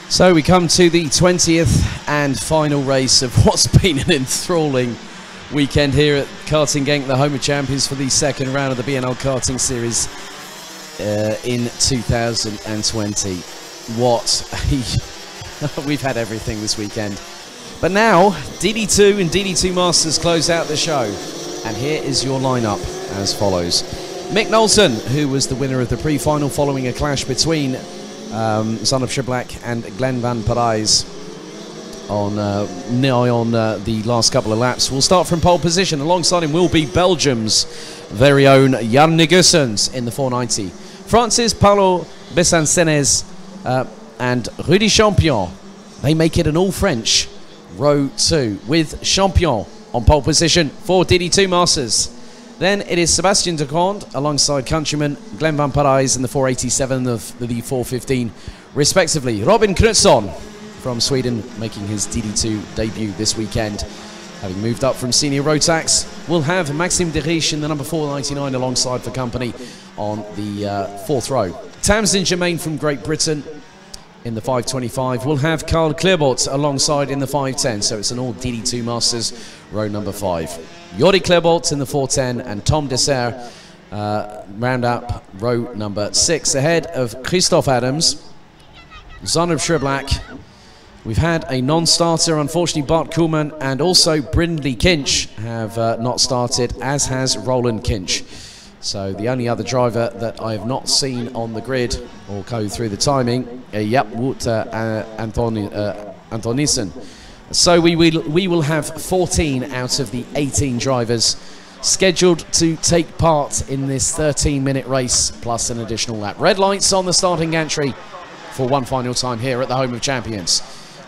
So we come to the 20th and final race of what's been an enthralling weekend here at Karting Genk, the home of champions for the second round of the BNL Karting Series in 2020. We've had everything this weekend. But now, DD2 and DD2 Masters close out the show. And here is your lineup as follows. Mick Knowlton, who was the winner of the pre-final following a clash between Son of Shiblak and Glenn van Parijs on the last couple of laps. We'll start from pole position. Alongside him will be Belgium's very own Jan Nigusens in the 490. France's Paulo Besancenez and Rudy Champion. They make it an all-French row 2 with Champion on pole position for DD2 Masters. Then it is Sebastian de Conde alongside countryman Glenn van Parijs in the 487 of the 415 respectively. Robin Knutsson from Sweden making his DD2 debut this weekend. Having moved up from senior Rotax, we'll have Maxime de Riche in the number 499 alongside for company on the fourth row. Tamsin Germain from Great Britain in the 525. We'll have Carl Klerbot alongside in the 510, so it's an all DD2 Masters row number 5. Jordi Klerbot in the 410 and Tom Dessert round up row number 6 ahead of Christophe Adams, Son of Shiblak. We've had a non-starter, unfortunately Bart Koolman and also Brindley Kinch have not started, as has Roland Kinch. So the only other driver that I have not seen on the grid or go through the timing, Wout Antonissen. So we will have 14 out of the 18 drivers scheduled to take part in this 13-minute race, plus an additional lap. Red lights on the starting gantry for one final time here at the home of champions.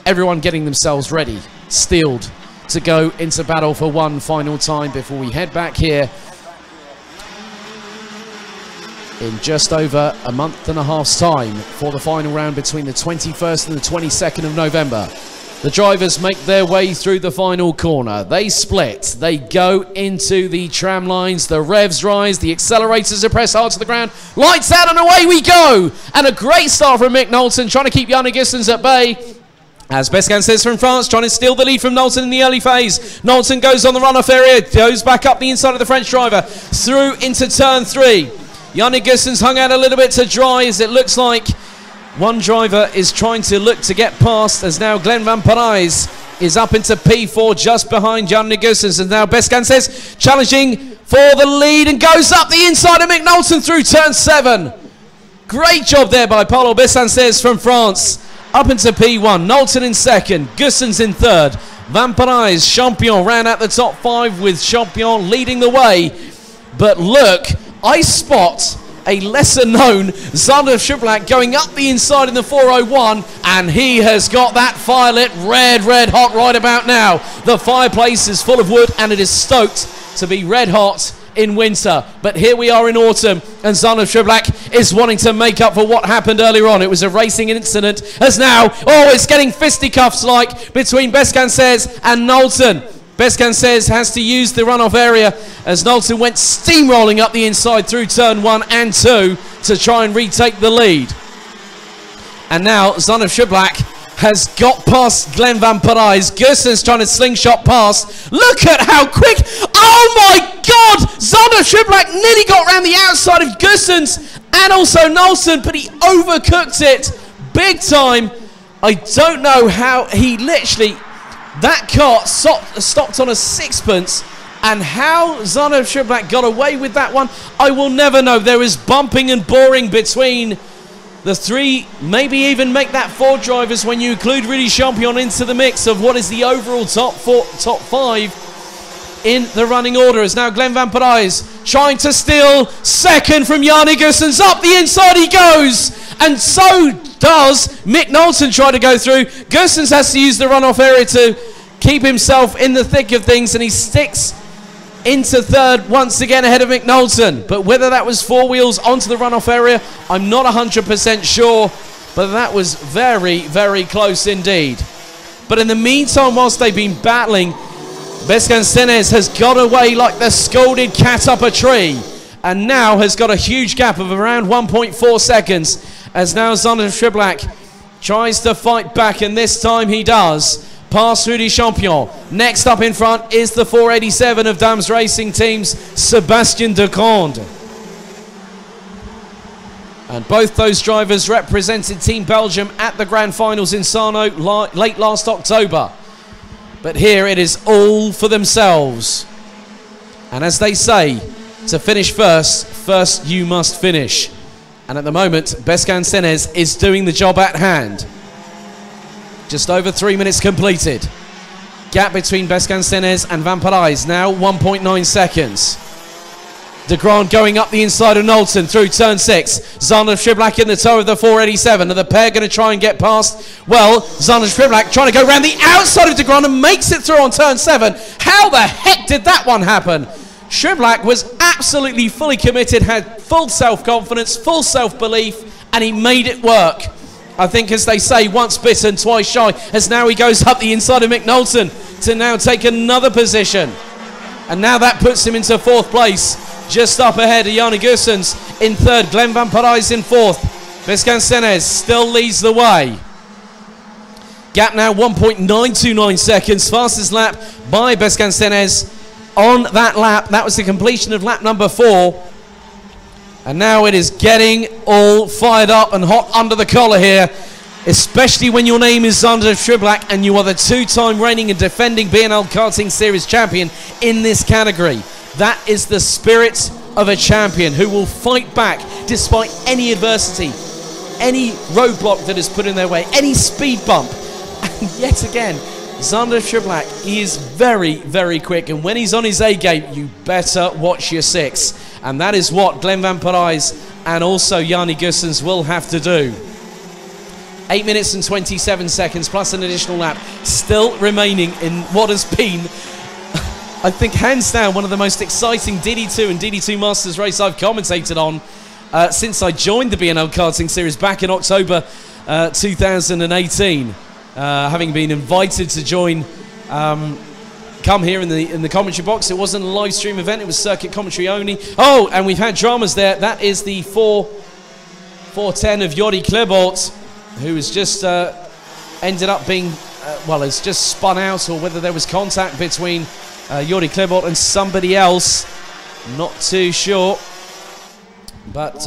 Everyone getting themselves ready, steeled to go into battle for one final time before we head back here in just over a month and a half's time for the final round between the 21st and the 22nd of November. The drivers make their way through the final corner. They split. They go into the tram lines. The revs rise. The accelerators are pressed hard to the ground. Lights out and away we go. And a great start from Mick Knowlton trying to keep Jan Nigusens at bay. As Bescan says from France, trying to steal the lead from Knowlton in the early phase. Knowlton goes on the runoff area. Goes back up the inside of the French driver. Through into turn 3. Jan Nigusens hung out a little bit to dry as it looks like one driver is trying to look to get past, as now Glenn van Parijs is up into P4 just behind Jan Nigusens, and now Bescan says challenging for the lead and goes up the inside of Mick Knowlton through turn 7. Great job there by Paulo Besancenez from France. Up into P1, Knowlton in second, Gussens in third. Van Parijs, Champion ran at the top 5 with Champion leading the way. But look, I spot a lesser-known Son of Shiblak going up the inside in the 401, and he has got that fire lit red hot right about now. The fireplace is full of wood, and it is stoked to be red hot in winter. But here we are in autumn, and Son of Shiblak is wanting to make up for what happened earlier on. It was a racing incident, as now, it's getting fisticuffs like between Besancenez and Knowlton. Besancenez has to use the runoff area as Knowlton went steamrolling up the inside through turn 1 and 2 to try and retake the lead. And now Son of Shiblak has got past Glenn van Parijs. Gussens trying to slingshot past. Look at how quick. Oh my God! Son of Shiblak nearly got around the outside of Gussens and also Knowlton, but he overcooked it big time. I don't know how he literally... That car stopped on a sixpence, and how Son of Shiblak got away with that one, I will never know. There is bumping and boring between the 3, maybe even make that 4 drivers when you include Rudy Champion into the mix of what is the overall top 5 in the running order. As now Glenn van Parijs trying to steal second from Jan Nigusens. Up the inside he goes, and so does Mick Knowlton try to go through. Gussens has to use the runoff area to keep himself in the thick of things, and he sticks into third once again ahead of Mick Knowlton. But whether that was 4 wheels onto the runoff area, I'm not 100% sure, but that was very close indeed. But in the meantime, whilst they've been battling, Besancenez has got away like the scolded cat up a tree, and now has got a huge gap of around 1.4 seconds, as now Son of Shiblak Tries to fight back, and this time he does. Past Rudy Champion. Next up in front is the 487 of Dams Racing Team's Sebastien de Grande. And both those drivers represented Team Belgium at the Grand Finals in Sarno late last October. But here it is all for themselves. And as they say, to finish first, first you must finish. And at the moment, Bescan Senez is doing the job at hand. Just over 3 minutes completed. Gap between Bescan Senez and Van Parijs now 1.9 seconds. De Grande going up the inside of Knowlton through turn 6. Zander Schiblak in the toe of the 487. Are the pair going to try and get past? Well, Zander Schiblak trying to go around the outside of De Grande and makes it through on turn 7. How the heck did that one happen? Schiblak was absolutely fully committed, had full self-confidence, full self-belief, and he made it work. I think, as they say, once bitten, twice shy, as now he goes up the inside of Mick Knowlton to now take another position. And now that puts him into 4th place, just up ahead of Yanni Goossens in 3rd, Glenn Van Parijs in 4th. Bescan Senez still leads the way. Gap now 1.929 seconds, fastest lap by Bescan Senez on that lap. That was the completion of lap number 4. And now it is getting all fired up and hot under the collar here, especially when your name is Zander Schiblak and you are the 2-time reigning and defending BNL Karting Series champion in this category. That is the spirit of a champion who will fight back despite any adversity, any roadblock that is put in their way, any speed bump. And yet again, Zander Schiblak, he is very, very quick. And when he's on his A game, you better watch your 6. And that is what Glenn Van Parijs and also Yanni Goossens will have to do. 8 minutes and 27 seconds plus an additional lap still remaining in what has been, I think, hands down, one of the most exciting DD2 and DD2 Masters race I've commentated on since I joined the BNL Karting Series back in October 2018. Having been invited to join, come here in the commentary box. It wasn't a live stream event, it was circuit commentary only. Oh, and we've had dramas there. That is the 410 of Jordi Klebold, who has just ended up being, well, has just spun out, or whether there was contact between Jordi Klebold and somebody else. Not too sure. But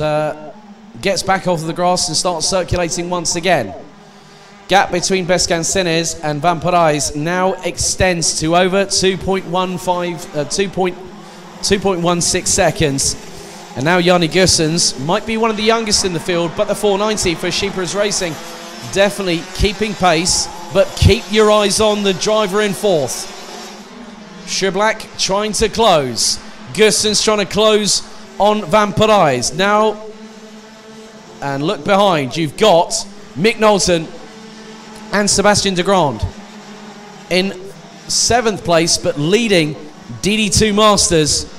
gets back off the grass and starts circulating once again. Gap between Bescan Senez and Van Parijs now extends to over 2.16 seconds. And now Yanni Goossens might be one of the youngest in the field, but the 490 for Sheepers Racing definitely keeping pace, but keep your eyes on the driver in 4th. Schiblak trying to close. Goossens trying to close on Van Parijs. Now, and look behind, you've got Mick Knowlton and Sebastien de Grande in 7th place, but leading DD2 Masters,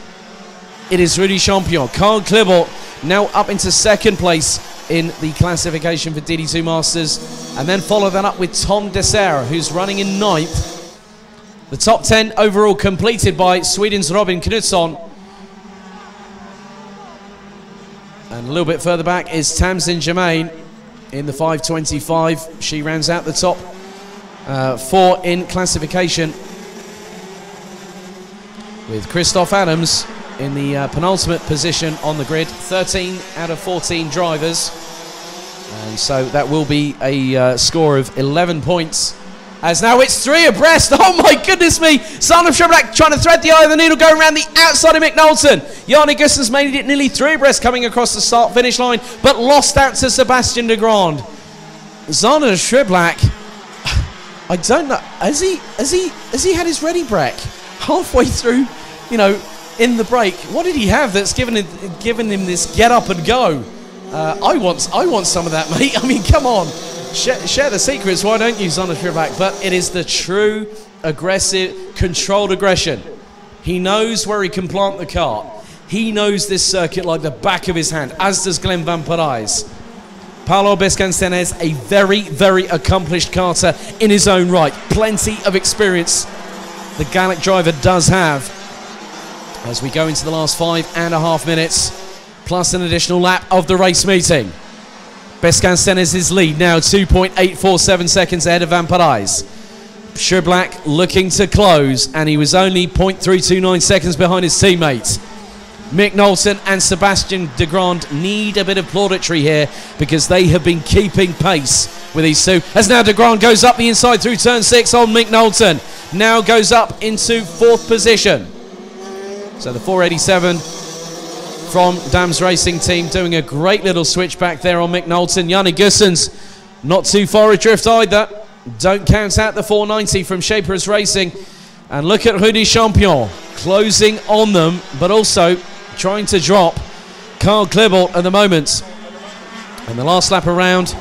it is Rudy Champion. Carl Klebold now up into 2nd place in the classification for DD2 Masters, and then follow that up with Tom Dessert, who's running in 9th. The top 10 overall completed by Sweden's Robin Knutsson. And a little bit further back is Tamsin Germain in the 525. She rounds out the top 4 in classification, with Christoph Adams in the penultimate position on the grid. 13 out of 14 drivers, and so that will be a score of 11 points, as now it's 3 abreast. Oh my goodness me, Zander Schiblak trying to thread the eye of the needle, going around the outside of Mick Knowlton. Yanni Goossens made it nearly 3 abreast coming across the start finish line, but lost out to Sebastien de Grande. Zander Schiblak, I don't know, has he had his ready brake halfway through, you know, in the break? What did he have that's given him this get up and go? I want some of that, mate. I mean, come on. Share the secrets, why don't you, Zander Schiblak? But it is the true, aggressive, controlled aggression. He knows where he can plant the car. He knows this circuit like the back of his hand, as does Glenn Van Parijs. Paulo Bescan Senez, a very, very accomplished karter in his own right. Plenty of experience the Gallic driver does have. As we go into the last 5.5 minutes, plus an additional lap of the race meeting. Bescanstenes' lead now 2.847 seconds ahead of Van Parijs. Schublak looking to close, and he was only 0.329 seconds behind his teammate. Mick Knowlton and Sebastian de Grand need a bit of plauditory here because they have been keeping pace with these two. As now de Grand goes up the inside through turn 6 on Mick Knowlton. Now goes up into 4th position. So the 487 from Dam's Racing Team doing a great little switch back there on Mick Knowlton. Yanni Gussens not too far adrift either. Don't count out the 490 from Shapers Racing. And look at Rudy Champion closing on them, but also trying to drop Carl Klebold at the moment. And the last lap around,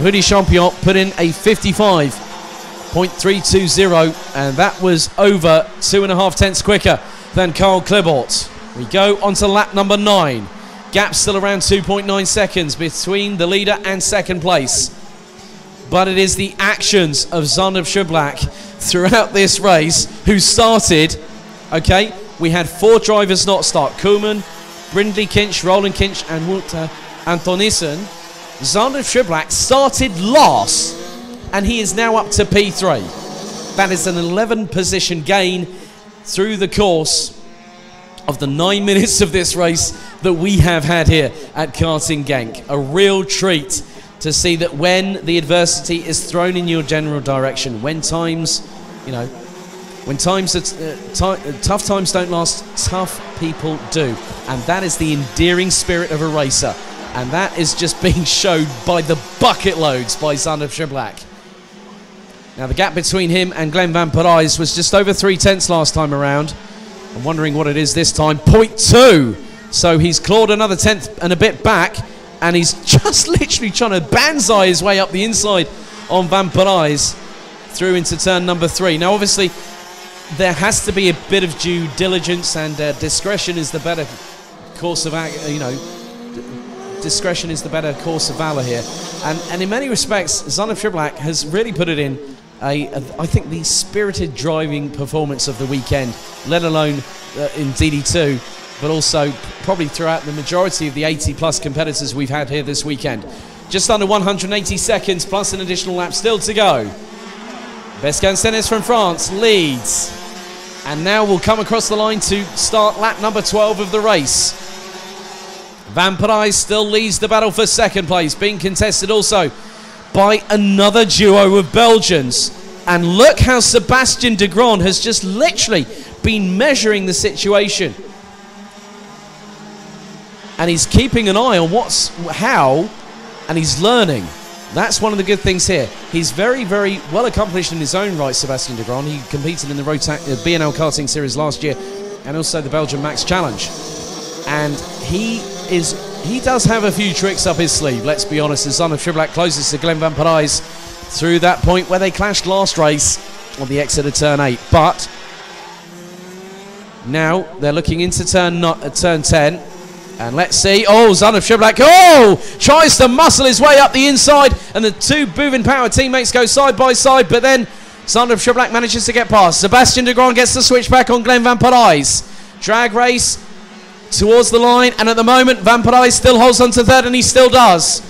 Rudy Champion put in a 55.320, and that was over 2.5 tenths quicker than Carl Klebold. We go on to lap number 9. Gap still around 2.9 seconds between the leader and second place. But it is the actions of Zandvoort Schublak throughout this race who started, okay, we had 4 drivers not start. Koeman, Brindley Kinch, Roland Kinch and Walter Antonissen. Zandvoort Schublak started last and he is now up to P3. That is an 11 position gain through the course of the 9 minutes of this race that we have had here at Karting Genk. A real treat to see that when the adversity is thrown in your general direction, when times, you know, when times tough times don't last, tough people do. And that is the endearing spirit of a racer. And that is just being showed by the bucket loads by Zandvoort Schublak. Now the gap between him and Glenn Van Parijs was just over 3 tenths last time around. I'm wondering what it is this time. 0.2. So he's clawed another tenth and a bit back, and he's just literally trying to banzai his way up the inside on Van Parijs through into turn number 3. Now obviously there has to be a bit of due diligence, and discretion is the better course of, discretion is the better course of valor here. And in many respects, Zandvoort Schublak has really put it in I think the spirited driving performance of the weekend, let alone in DD2, but also probably throughout the majority of the 80+ competitors we've had here this weekend. Just under 180 seconds plus an additional lap still to go. Bescanstenes from France leads, and now will come across the line to start lap number 12 of the race. Van Parijs still leads the battle for second place, being contested also by another duo of Belgians. And look how Sebastian de Grand has just literally been measuring the situation. And he's keeping an eye on how, and he's learning. That's one of the good things here. He's very, very well accomplished in his own right, Sebastian de Grand. He competed in the BNL karting series last year and also the Belgian Max Challenge. And he does have a few tricks up his sleeve, let's be honest, as Zandvoort Schublak closes to Glenn Van Parijs through that point where they clashed last race on the exit of turn 8. But now they're looking into turn 10. And let's see. Oh, Zandvoort Schublak. Oh! Tries to muscle his way up the inside. And the two Bouvin Power teammates go side by side. But then Zandvoort Schublak manages to get past. Sebastian de Grand gets the switch back on Glenn Van Parijs. Drag race towards the line. And at the moment, Van Parijs still holds on to third, and he still does.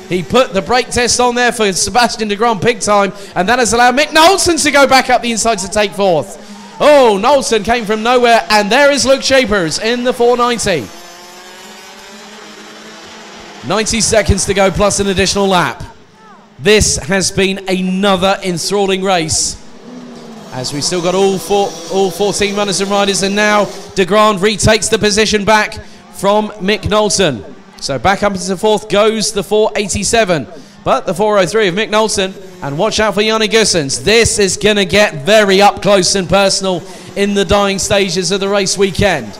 He put the brake test on there for Sebastian de Grand big time. And that has allowed Mick Knowlton to go back up the inside to take fourth. Oh, Knowlton came from nowhere. And there is Luke Shapers in the 490. 90 seconds to go plus an additional lap. This has been another enthralling race, as we've still got all 14 runners and riders, and now de Grand retakes the position back from Mick Knowlton. So back up into fourth goes the 487, but the 403 of Mick Knowlton, and watch out for Yanni Gussens. This is going to get very up close and personal in the dying stages of the race weekend.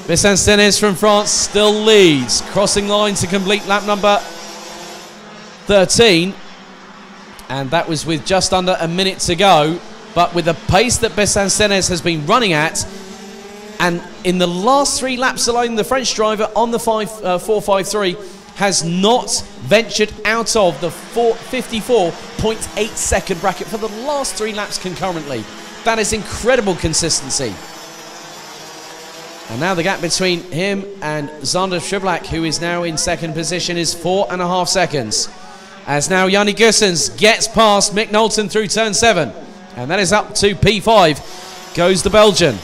Bescanstenes from France still leads, crossing line to complete lap number 13. And that was with just under a minute to go. But with the pace that Bescanstenes has been running at, and in the last 3 laps alone, the French driver on the 453 has not ventured out of the 54.8 second bracket for the last 3 laps concurrently. That is incredible consistency. And now the gap between him and Zander Schiblak, who is now in second position, is 4.5 seconds. As now Yanni Goossens gets past Mick Knowlton through turn 7. And that is up to P5. Goes the Belgian.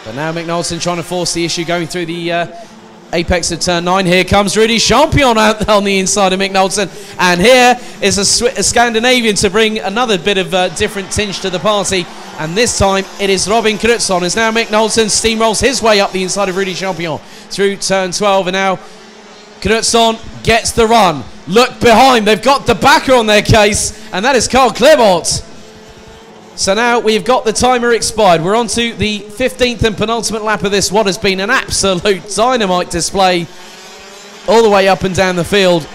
But now Mick Knowlton trying to force the issue going through the apex of turn 9. Here comes Rudy Champion out on the inside of Mick Knowlton. And here is a Scandinavian to bring another bit of different tinge to the party. And this time it is Robin Knutsson. As now Mick Knowlton steamrolls his way up the inside of Rudy Champion through turn 12. And now Knutsson gets the run. Look behind, they've got the backer on their case, and that is Carl Klebot. So now we've got the timer expired. We're on to the 15th and penultimate lap of this, what has been an absolute dynamite display all the way up and down the field.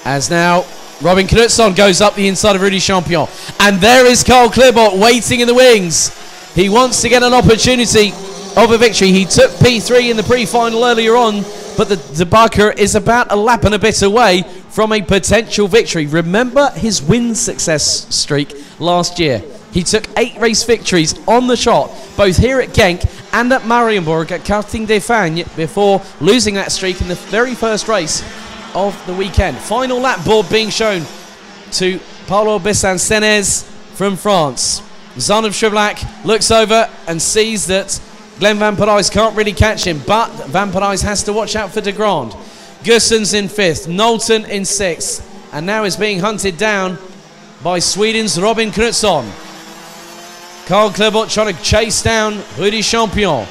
As now Robin Knutsson goes up the inside of Rudy Champion. And there is Carl Klebot waiting in the wings. He wants to get an opportunity of a victory. He took P3 in the pre-final earlier on, but the debacker is about a lap and a bit away from a potential victory. Remember his win success streak last year. He took 8 race victories on the trot, both here at Genk and at Marienburg at Karting des Fagnes, before losing that streak in the very first race of the weekend. Final lap board being shown to Paulo Bessancenes from France. Zander Schiblak looks over and sees that Glenn Van Parijs can't really catch him, but Van Parijs has to watch out for De Grand. Goossens in 5th, Knowlton in 6th, and now is being hunted down by Sweden's Robin Knutsson. Carl Klebot trying to chase down Rudy Champion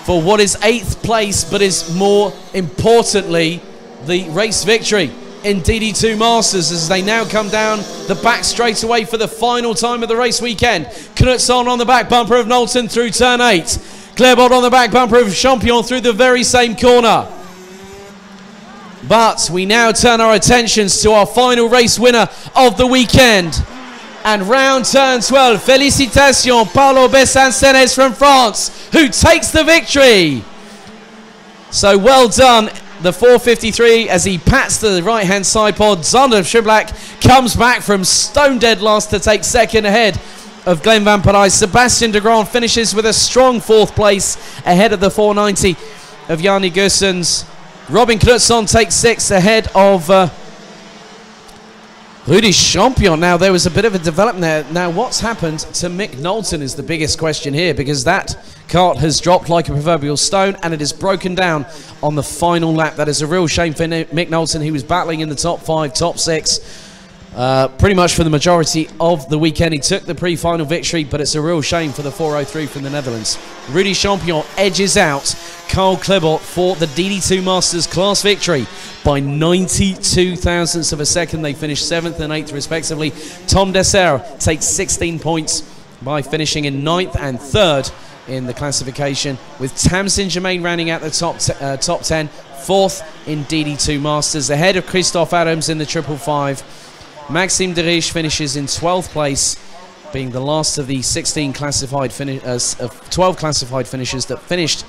for what is 8th place, but is more importantly the race victory in DD2 Masters, as they now come down the back straight away for the final time of the race weekend. Knutsson on the back bumper of Knowlton through turn 8. Klebot on the back bumper of Champion through the very same corner. But we now turn our attentions to our final race winner of the weekend. And round turn 12, Félicitations, Paulo Bessancenes from France, who takes the victory. So well done, the 453, as he pats the right-hand side pod. Zander Schiblak comes back from stone dead last to take second ahead of Glenn Van Parijs. Sebastian de Grand finishes with a strong 4th place ahead of the 490 of Yanni Goossens. Robin Knutsson takes 6th ahead of Rudy Champion. Now, there was a bit of a development there. Now, what's happened to Mick Knowlton is the biggest question here, because that cart has dropped like a proverbial stone and it is broken down on the final lap. That is a real shame for Mick Knowlton. He was battling in the top 5, top 6. Pretty much for the majority of the weekend. He took the pre-final victory, but it's a real shame for the 403 from the Netherlands. Rudy Champion edges out Carl Klebot for the DD2 Masters class victory by 92 thousandths of a second. They finished 7th and 8th respectively. Tom Dessert takes 16 points by finishing in 9th and 3rd in the classification, with Tamsin Germain rounding out the top 10, 4th in DD2 Masters, ahead of Christoph Adams in the 555. Maxime de Riche finishes in 12th place, being the last of the 12 classified finishers that finished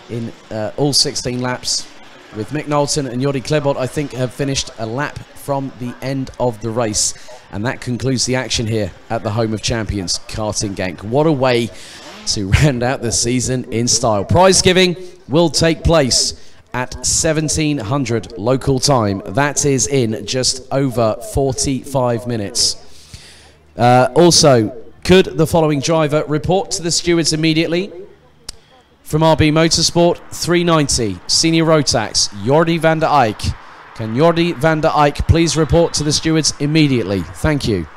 in all 16 laps. With Mick Knowlton and Jordi Klebot, I think, have finished a lap from the end of the race. And that concludes the action here at the home of champions, Karting Genk. What a way to round out the season in style. Prize giving will take place at 1700 local time. That is in just over 45 minutes. Also, could the following driver report to the stewards immediately? From RB Motorsport, 390, Senior Rotax, Jordi van der Eyck. Can Jordi van der Eyck please report to the stewards immediately? Thank you.